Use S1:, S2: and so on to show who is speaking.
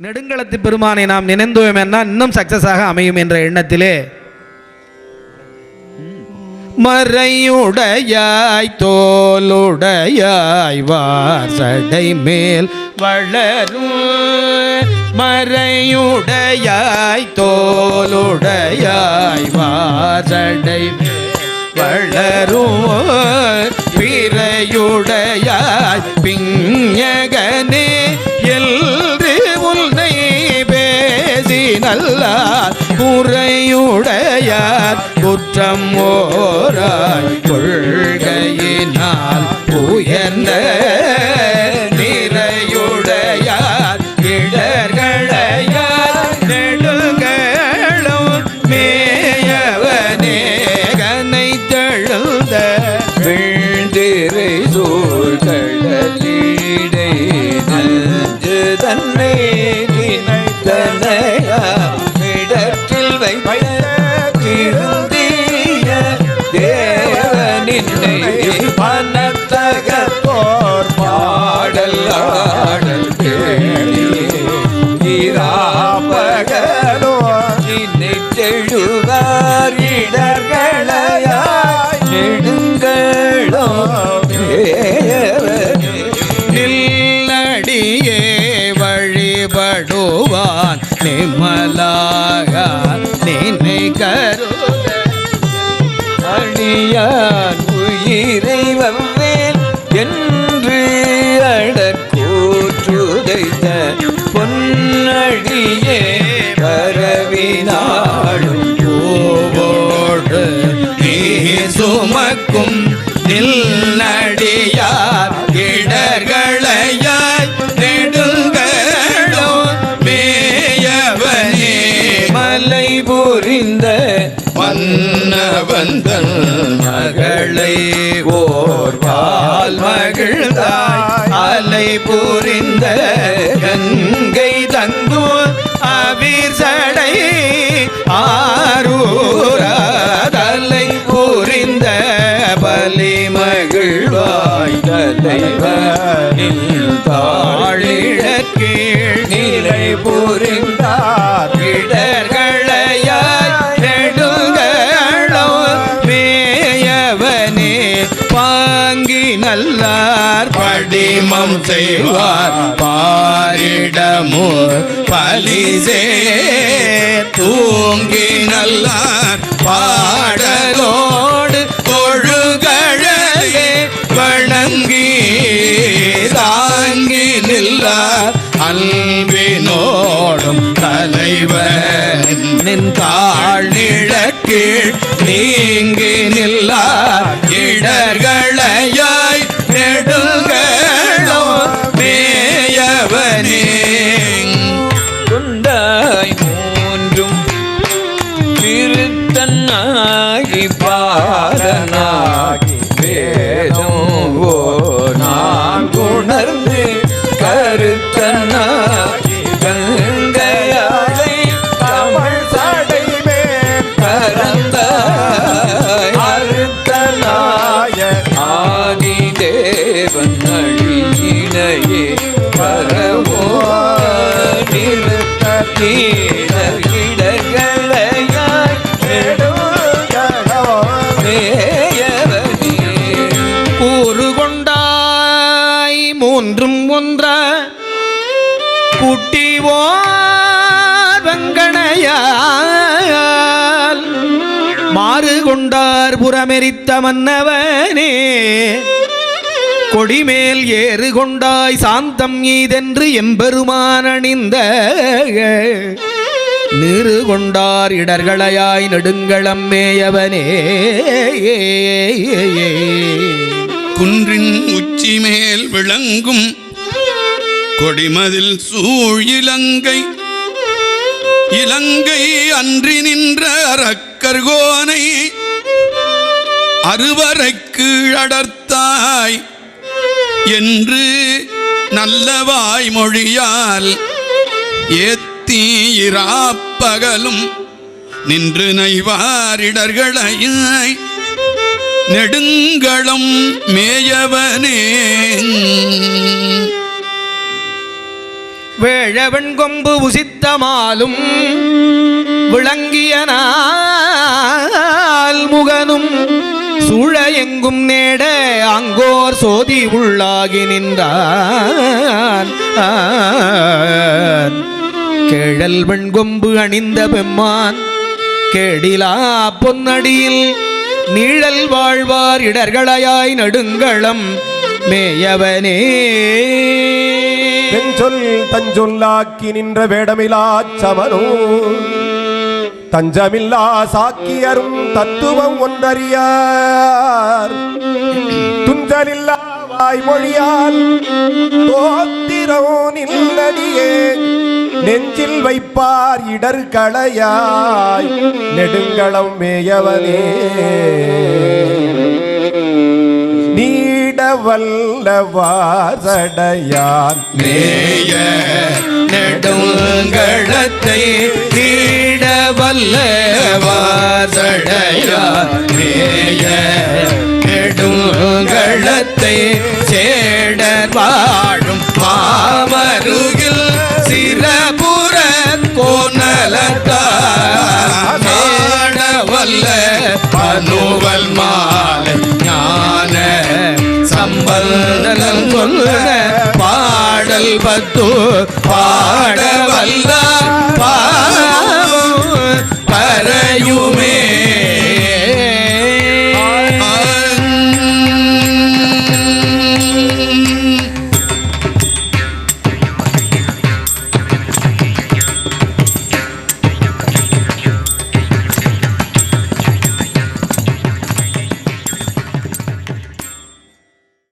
S1: நெடுங்களத்து பெருமானை நாம் நினைந்தோம் என்ன இன்னும் சக்சஸாக அமையும் என்ற எண்ணத்திலே மறையுடையாய் தோலுடையாய் வாசடை மேல் வளரும் மறையுடையாய் தோலுடையாய் வாசடை வளரும் பிறையுடையாய் பிஞகனே எல்று உன்னை பேசி நல்லார் குறையுடையார் குற்றம் ஓராய் கொள்கையினால் உயர்ந்த நிறையுடையார் இடர்களையார் நெடுங்களும் மேயவனே கனை தழுந்த வீழ்ந்திரை சூழ்களீடை நஞ்சு தன்னை இடத்தில் வைத்திருந்திய தேவனின்னை மனத்தகத்தோர் பாடல் ஆடல் கேளாபகலோ நின்னை தெழுவார் இடர்களையாய் நெடுங்களோ நில்லடியே வழிபடுவான் நிமலாக நினை கருத அடியான் உயிரை வவ்வேல் என்று அடக்கூற்றுதைத்த பொன்னடியே பரவினாடும் பூவோடு நீ சுமக்கும் நில்லடியார் இடர்களையாய் நெடுங்களோ மேயவனே மலை புரிந்த மன்னவந்தன் மகளை ஓர்வால் மகிழ்ந்தாய் அலை புரிந்த கங்கை தங்கு அவிர் சடை ஆரூரலை புரிந்த பலி மகிழ்வாய் தலைவனில் தாழிழக்கீழ் நிலை புரிந்தார் இடர்களையாய் நெடுங்களோ மேயவனே பாங்கி நல்லார் படிமம் செய்வார் பாரிடமோ பலிசே தூங்கி நல்லார் பாடலோடு தொழுகழையே வணங்கி தாங்கி நில்லார் அன்பினோடும் தலைவன் நின் தாழ்நிழக்கீழ் நீங்கி நில்லார் இடர்களையாய் நெடுங்களோ மேயவனே
S2: குண்டாய் மூன்றும் திருத்தன்னாகி பாரனாகி வேதம் ஓ நான் உணர்ந்து கருத்தனாகி கங்கையாளை தமிழ் சடை மேல் கரந்த அறுத்தனாய ஆதி தேவன் அழியினையே பரவோ நிறுத்த இடர்களையாய் நெடுங்களோ மேயவனே
S1: கூறு கொண்டாய் மூன்றும் ஒன்ற குட்டிவோர் வெங்கணையால் மாறு கொண்டார் புறமெரித்த மன்னவனே கொடிமேல் ஏறு கொண்டாய் சாந்தம் ஈதென்று எம்பெருமான் அணிந்த நிறு கொண்டார் இடர்களையாய் நெடுங்களம் மேயவனே
S3: குன்றின் உச்சி மேல் விளங்கும் கொடிமதில் சூழ் இலங்கை இலங்கை அன்றி நின்ற அரக்கர்கோனை அறுவரைக்கு அடர்த்தாய் என்று நல்ல வாய்மொழியால் ஏத்தீராப்பகலும் நின்று நைவாரிடர்களையாய் நெடுங்களம் மேயவனே
S1: வேழவன் கொம்பு உசித்தமாலும் விளங்கிய நாள் முகனும் சூழ எங்கும் நேட அங்கோர் சோதி உள்ளாகி நின்றான். கேழல் வெண்கொம்பு அணிந்த பெம்மான் கேடிலா பொன்னடியில் நீழல் வாழ்வார் இடர்களாய் நடுங்களம் மேயவனே.
S2: சொல் தஞ்சொல்லாக்கி நின்ற வேடமிலா சமனோ தஞ்சமில்லா சாக்கியரும் தத்துவம் ஒன்றறியார். துஞ்சலில்லா வாய்மொழியால் தோத்திரோ நில்லடியே நெஞ்சில் வைப்பார் இடர் களையாய் நெடுங்களம் மேயவனே. நீடவல்லவாசடையான்
S1: மேய நெடுங்களத்தை நீடவல்லவாசடையான் மேய நெடுங்களத்தை சேடர் வாழும் மாமருகில் சிறபுற கோணலத்தாடவல்ல அனுவல் மாலை ஞான சம்பந்தம் சொல்ல பாடல் பத்து பாடவல்ல